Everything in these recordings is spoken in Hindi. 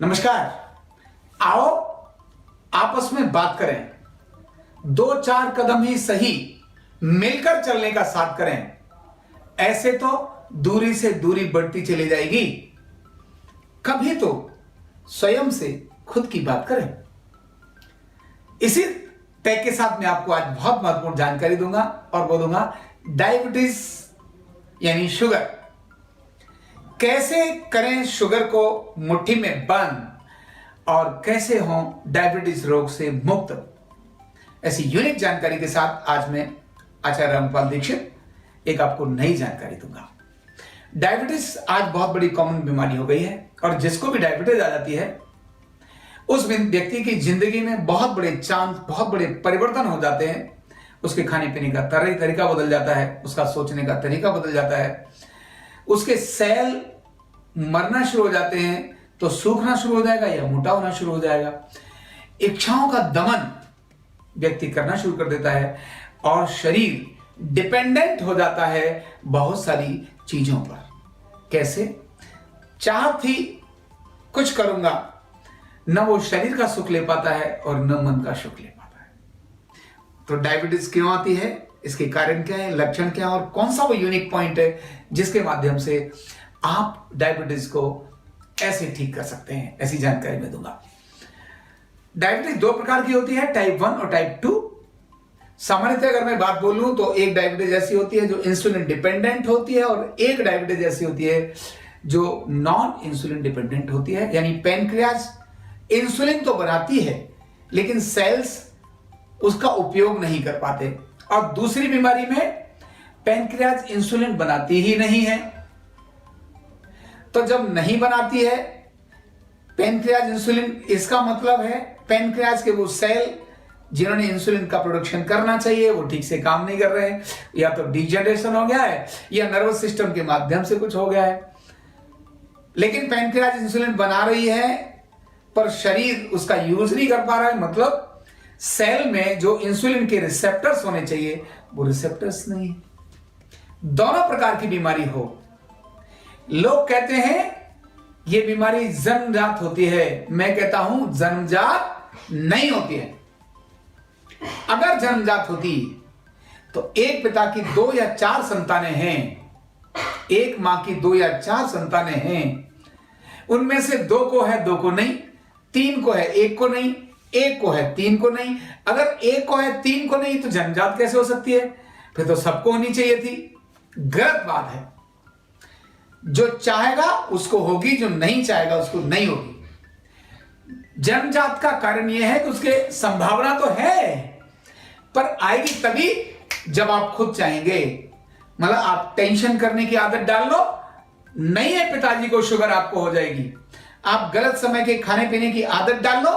नमस्कार। आओ आपस में बात करें, दो चार कदम ही सही मिलकर चलने का साथ करें, ऐसे तो दूरी से दूरी बढ़ती चली जाएगी। कभी तो स्वयं से खुद की बात करें। इसी टैग के साथ मैं आपको आज बहुत महत्वपूर्ण जानकारी दूंगा और बोलूंगा डायबिटीज यानी शुगर। कैसे करें शुगर को मुट्ठी में बंद और कैसे हों डायबिटीज रोग से मुक्त। ऐसी यूनिक जानकारी के साथ आज मैं आचार्य रामपाल दीक्षित एक आपको नई जानकारी दूंगा। डायबिटीज आज बहुत बड़ी कॉमन बीमारी हो गई है और जिसको भी डायबिटीज आ जाती है उस व्यक्ति की जिंदगी में बहुत बड़े चांस, बहुत बड़े परिवर्तन हो जाते हैं। उसके खाने पीने का तरीका बदल जाता है, उसका सोचने का तरीका बदल जाता है, उसके सेल मरना शुरू हो जाते हैं, तो सूखना शुरू हो जाएगा या मोटा होना शुरू हो जाएगा। इच्छाओं का दमन व्यक्ति करना शुरू कर देता है और शरीर डिपेंडेंट हो जाता है बहुत सारी चीजों पर। कैसे? चाह थी कुछ करूंगा, न वो शरीर का सुख ले पाता है और न मन का सुख ले पाता है। तो डायबिटीज क्यों आती है, इसके कारण क्या है, लक्षण क्या है और कौन सा वो यूनिक पॉइंट है जिसके माध्यम से आप डायबिटीज को ऐसे ठीक कर सकते हैं, ऐसी जानकारी मैं दूंगा। डायबिटीज दो प्रकार की होती है, टाइप 1 और टाइप 2। सामान्यतः अगर मैं बात बोलूं तो एक डायबिटीज ऐसी होती है जो इंसुलिन डिपेंडेंट होती है और एक डायबिटीज ऐसी होती है जो नॉन इंसुलिन डिपेंडेंट होती है। यानी पैनक्रियाज इंसुलिन तो बनाती है लेकिन सेल्स उसका उपयोग नहीं कर पाते। और दूसरी बीमारी में पैनक्रियाज इंसुलिन बनाती ही नहीं है। तो जब नहीं बनाती है पैनक्रियाज इंसुलिन, इसका मतलब है पैनक्रियाज के वो सेल जिन्होंने इंसुलिन का प्रोडक्शन करना चाहिए वो ठीक से काम नहीं कर रहे हैं, या तो डिजनरेशन हो गया है या नर्वस सिस्टम के माध्यम से कुछ हो गया है। लेकिन पैनक्रियाज इंसुलिन बना रही है पर शरीर उसका यूज नहीं कर पा रहा है। मतलब सेल में जो इंसुलिन के रिसेप्टर्स होने चाहिए वो रिसेप्टर्स नहीं। दोनों प्रकार की बीमारी हो, लोग कहते हैं ये बीमारी जन्मजात होती है, मैं कहता हूं जन्मजात नहीं होती है। अगर जन्मजात होती तो एक पिता की 2 या 4 संतानें हैं, एक मां की 2 या 4 संतानें हैं, उनमें से 2 को है 2 को नहीं, 3 को है 1 को नहीं, 1 को है 3 को नहीं। अगर 1 को है 3 को नहीं तो जन्मजात कैसे हो सकती है? फिर तो सबको होनी चाहिए थी। गलत बात है। जो चाहेगा उसको होगी, जो नहीं चाहेगा उसको नहीं होगी। जन्मजात का कारण यह है कि उसके संभावना तो है पर आएगी तभी जब आप खुद चाहेंगे। मतलब आप टेंशन करने की आदत डाल लो, नहीं है पिताजी को शुगर, आपको हो जाएगी। आप गलत समय के खाने पीने की आदत डाल लो,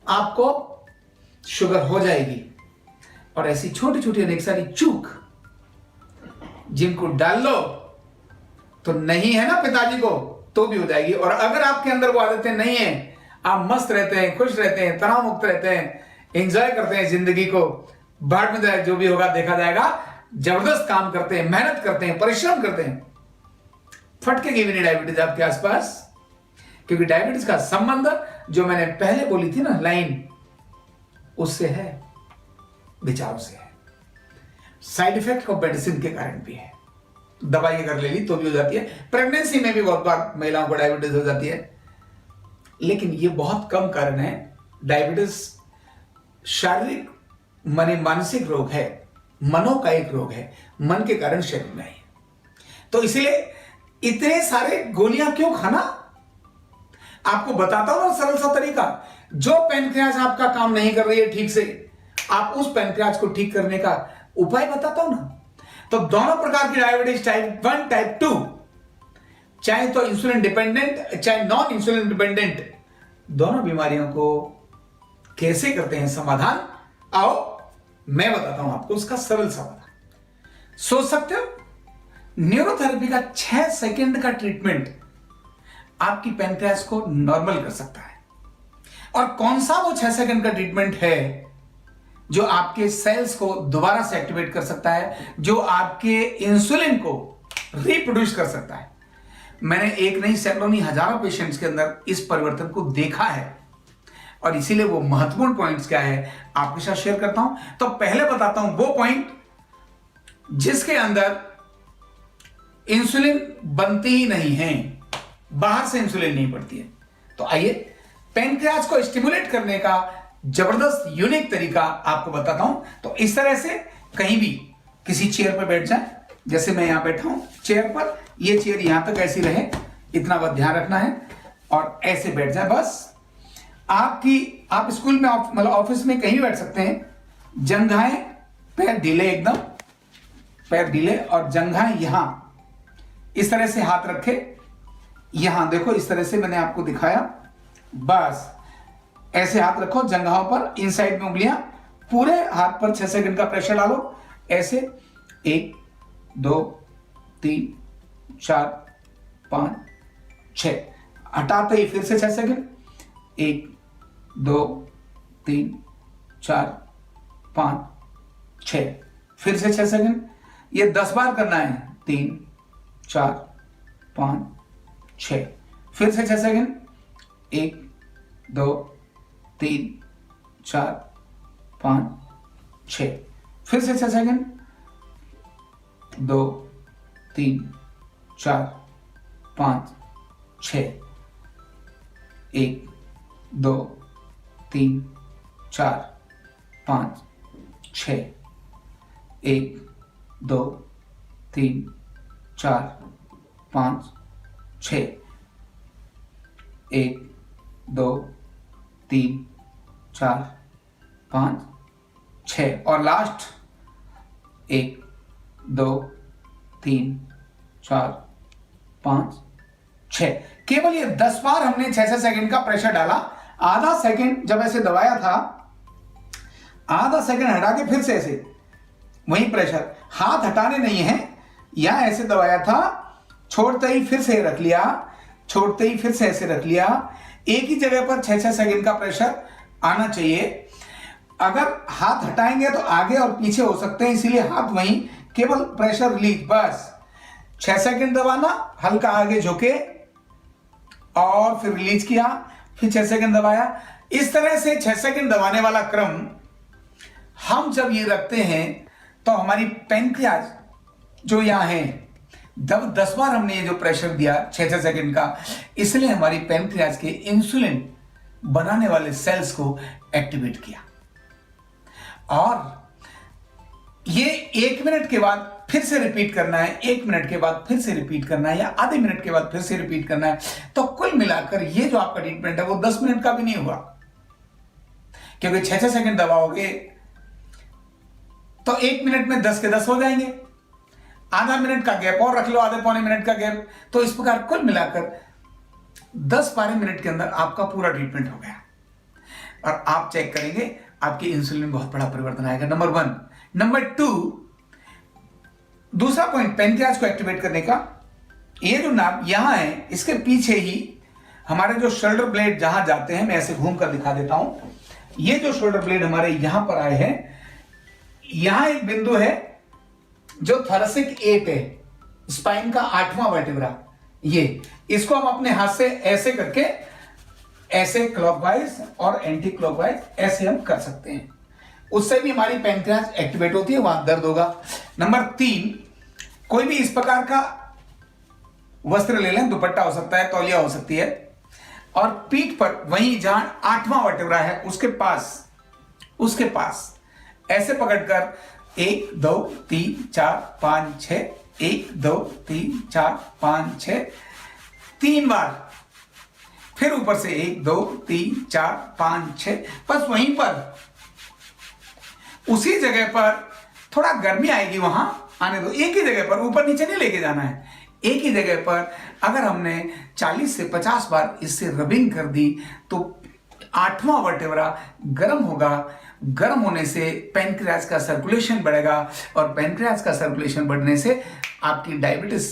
आपको शुगर हो जाएगी। और ऐसी छोटी छोटी अनेक सारी चूक जिनको डाल लो तो नहीं है ना पिताजी को तो भी हो जाएगी। और अगर आपके अंदर वो आदतें नहीं है, आप मस्त रहते हैं, खुश रहते हैं, तनाव मुक्त रहते हैं, एंजॉय करते हैं जिंदगी को, भाड़ में जाए जो भी होगा देखा जाएगा, जबरदस्त काम करते हैं, मेहनत करते हैं, परिश्रम करते हैं, फटकेगी भी नहीं डायबिटीज आपके आसपास। क्योंकि डायबिटीज का संबंध जो मैंने पहले बोली थी ना लाइन, उससे है, विचारों से है। साइड इफेक्ट ऑफ मेडिसिन के कारण भी है। दवाई अगर ले ली तो भी हो जाती है। प्रेगनेंसी में भी बहुत बार महिलाओं को डायबिटीज हो जाती है, लेकिन ये बहुत कम कारण है। डायबिटीज शारीरिक माने मानसिक रोग है, मनो का एक रोग है, मन के कारण शरीर में है। तो इसलिए इतने सारे गोलियां क्यों खाना? आपको बताता हूं ना सरल सा तरीका। जो पैनक्रियाज आपका काम नहीं कर रही है ठीक से, आप उस पैनक्रियाज को ठीक करने का उपाय बताता हूं ना। तो दोनों प्रकार की डायबिटीज, टाइप 1 टाइप 2, चाहे तो इंसुलिन डिपेंडेंट चाहे नॉन इंसुलिन डिपेंडेंट, दोनों बीमारियों को कैसे करते हैं समाधान, आओ मैं बताता हूं आपको उसका सरल समाधान। सोच सकते हो न्यूरोथेरेपी का 6 सेकंड का ट्रीटमेंट आपकी पैनक्रियाज को नॉर्मल कर सकता है। और कौन सा वो 6 सेकंड का ट्रीटमेंट है जो आपके सेल्स को दोबारा से एक्टिवेट कर सकता है, जो आपके इंसुलिन को रिप्रोड्यूस कर सकता है। मैंने एक नहीं, सैकड़ों नहीं, हजारों पेशेंट्स के अंदर इस परिवर्तन को देखा है और इसीलिए वो महत्वपूर्ण पॉइंट्स क्या है आपके साथ शेयर करता हूं। तो पहले बताता हूं वो पॉइंट जिसके अंदर इंसुलिन बनती ही नहीं है, बाहर से इंसुलिन नहीं पड़ती है। तो आइए पैनक्रियाज को स्टिमुलेट करने का जबरदस्त यूनिक तरीका आपको बताता हूं। तो इस तरह से कहीं भी किसी चेयर पर बैठ जाए, जैसे मैं यहां बैठा हूं चेयर पर, ये चेयर यहां तक ऐसी रहे, इतना बस ध्यान रखना है और ऐसे बैठ जाए बस। आप स्कूल में मतलब ऑफिस में कहीं बैठ सकते हैं। जंघाएं पैर ढीले, एकदम पैर ढीले और जंघाएं यहां इस तरह से हाथ रखे, यहां देखो इस तरह से मैंने आपको दिखाया, बस ऐसे हाथ रखो जंघाओं पर, इन साइड में उंगलियां, पूरे हाथ पर 6 सेकंड का प्रेशर डालो ऐसे। 1 2 3 4 5 6, हटाते ही फिर से 6 सेकंड, 1 2 3 4 5 6, फिर से 6 सेकंड। ये 10 बार करना है। 3 4 5 6, फिर से 6 सेकंड, 1 2 3 4 5 6, फिर से 6 सेकंड, 2 3 4 5 6, 1 2 3 4 5 6, 1 2 3 4 5 6, 1 2 3 4 5 6, और लास्ट 1 2 3 4 5 6। केवल ये 10 बार हमने 6 सेकंड का प्रेशर डाला। आधा सेकंड जब ऐसे दबाया था, आधा सेकंड हटा के फिर से ऐसे वही प्रेशर, हाथ हटाने नहीं है, यहां ऐसे दबाया था, छोड़ते ही फिर से रख लिया, छोड़ते ही फिर से ऐसे रख लिया। एक ही जगह पर 6 सेकंड का प्रेशर आना चाहिए। अगर हाथ हटाएंगे तो आगे और पीछे हो सकते हैं, इसीलिए हाथ वहीं, केवल प्रेशर रिलीज, बस 6 सेकंड दबाना, हल्का आगे झुके और फिर रिलीज किया, फिर 6 सेकंड दबाया। इस तरह से 6 सेकंड दबाने वाला क्रम हम जब ये रखते हैं तो हमारी पैनक्रियाज जो यहां है, जब 10 बार हमने ये जो प्रेशर दिया 6 सेकंड का, इसलिए हमारी पैनक्रियाज के इंसुलिन बनाने वाले सेल्स को एक्टिवेट किया। और ये 1 मिनट के बाद फिर से रिपीट करना है, 1 मिनट के बाद फिर से रिपीट करना है, या आधे मिनट के बाद फिर से रिपीट करना है। तो कुल मिलाकर ये जो आपका ट्रीटमेंट है वो 10 मिनट का भी नहीं हुआ, क्योंकि 6 सेकंड दबाओगे तो 1 मिनट में 10 के 10 हो जाएंगे। आधा मिनट का गैप और रख लो, आधे पौने मिनट का गैप, तो इस प्रकार कुल मिलाकर 10-12 मिनट के अंदर आपका पूरा ट्रीटमेंट हो गया। और आप चेक करेंगे आपकी इंसुलिन में बहुत बड़ा परिवर्तन आएगा। नंबर 1। नंबर 2, दूसरा पॉइंट पैनक्रियाज को एक्टिवेट करने का, ये जो नाम यहां है, इसके पीछे ही हमारे जो शोल्डर ब्लेड जहां जाते हैं, मैं ऐसे घूम कर दिखा देता हूं। ये जो शोल्डर ब्लेड हमारे यहां पर आए हैं, यहां एक बिंदु है जो थोरैसिक 8 है, स्पाइन का 8वां वर्टेब्रा। ये इसको हम अपने हाथ से ऐसे करके, ऐसे क्लॉकवाइज और एंटी क्लॉकवाइज ऐसे हम कर सकते हैं, उससे भी हमारी पैनक्रियाज एक्टिवेट होती है, वहां दर्द होगा। नंबर 3, कोई भी इस प्रकार का वस्त्र ले लें, दुपट्टा हो सकता है, तौलिया हो सकती है, और पीठ पर वहीं जहां 8वां वर्टेब्रा है उसके पास ऐसे पकड़कर 1 2 3 4 5 6, 1 2 3 4 5 6, 3 बार, फिर ऊपर से 1 2 3 4 5 6, बस वहीं पर उसी जगह पर थोड़ा गर्मी आएगी, वहां आने दो। एक ही जगह पर, ऊपर नीचे नहीं लेके जाना है, एक ही जगह पर अगर हमने 40 से 50 बार इससे रबिंग कर दी तो 8वां वर्टेब्रा गर्म होगा। गर्म होने से पैनक्रियाज का सर्कुलेशन बढ़ेगा, और पैनक्रियाज का सर्कुलेशन बढ़ने से आपकी डायबिटीज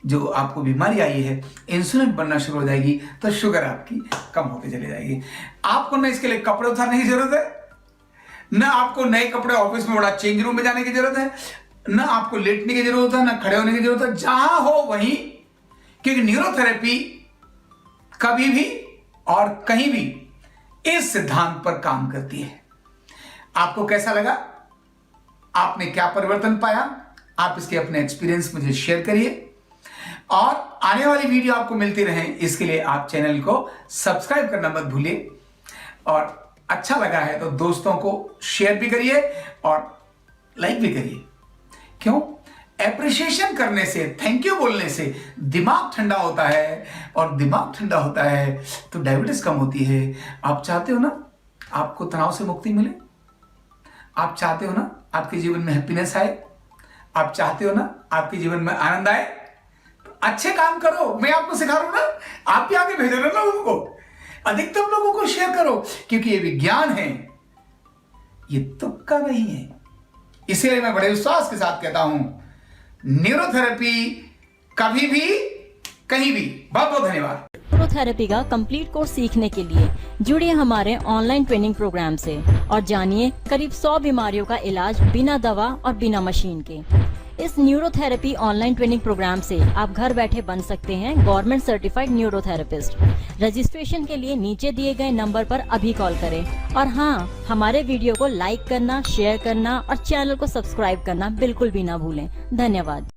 जो आपको बीमारी आई है, इंसुलिन बनना शुरू हो जाएगी, तो शुगर आपकी कम होकर चली जाएगी। आपको न इसके लिए कपड़े उतारने की जरूरत है, न आपको नए कपड़े ऑफिस में बड़ा चेंज रूम में जाने की जरूरत है, न आपको लेटने की जरूरत है, न खड़े होने की जरूरत है। जहां हो वहीं क्योंकि न्यूरोथेरेपी कभी भी और कहीं भी इस सिद्धांत पर काम करती है। आपको कैसा लगा? आपने क्या परिवर्तन पाया? आप इसके अपने एक्सपीरियंस मुझे शेयर करिए और आने वाली वीडियो आपको मिलती रहे इसके लिए आप चैनल को सब्सक्राइब करना मत भूलिए। और अच्छा लगा है तो दोस्तों को शेयर भी करिए और लाइक भी करिए। क्यों? एप्रिशिएशन करने से, थैंक यू बोलने से दिमाग ठंडा होता है, और दिमाग ठंडा होता है तो डायबिटीज कम होती है। आप चाहते हो ना आपको तनाव से मुक्ति मिले? आप चाहते हो ना आपके जीवन में हैप्पीनेस आए? आप चाहते हो ना आपके जीवन में आनंद आए? तो अच्छे काम करो। मैं आपको सिखा रहा हूं ना, आप भी आगे भेजो ना लोगों को, अधिकतम लोगों को शेयर करो, क्योंकि ये विज्ञान है, ये तुक्का नहीं है। इसीलिए मैं बड़े विश्वास के साथ कहता हूं, न्यूरोथेरेपी कभी भी कहीं भी। बहुत बहुत धन्यवाद। न्यूरोथेरेपी का कंप्लीट कोर्स सीखने के लिए जुड़िए हमारे ऑनलाइन ट्रेनिंग प्रोग्राम से और जानिए करीब 100 बीमारियों का इलाज बिना दवा और बिना मशीन के। इस न्यूरोथेरेपी ऑनलाइन ट्रेनिंग प्रोग्राम से आप घर बैठे बन सकते हैं गवर्नमेंट सर्टिफाइड न्यूरोथेरेपिस्ट। रजिस्ट्रेशन के लिए नीचे दिए गए नंबर पर अभी कॉल करें। और हाँ, हमारे वीडियो को लाइक करना, शेयर करना और चैनल को सब्सक्राइब करना बिल्कुल भी ना भूलें। धन्यवाद।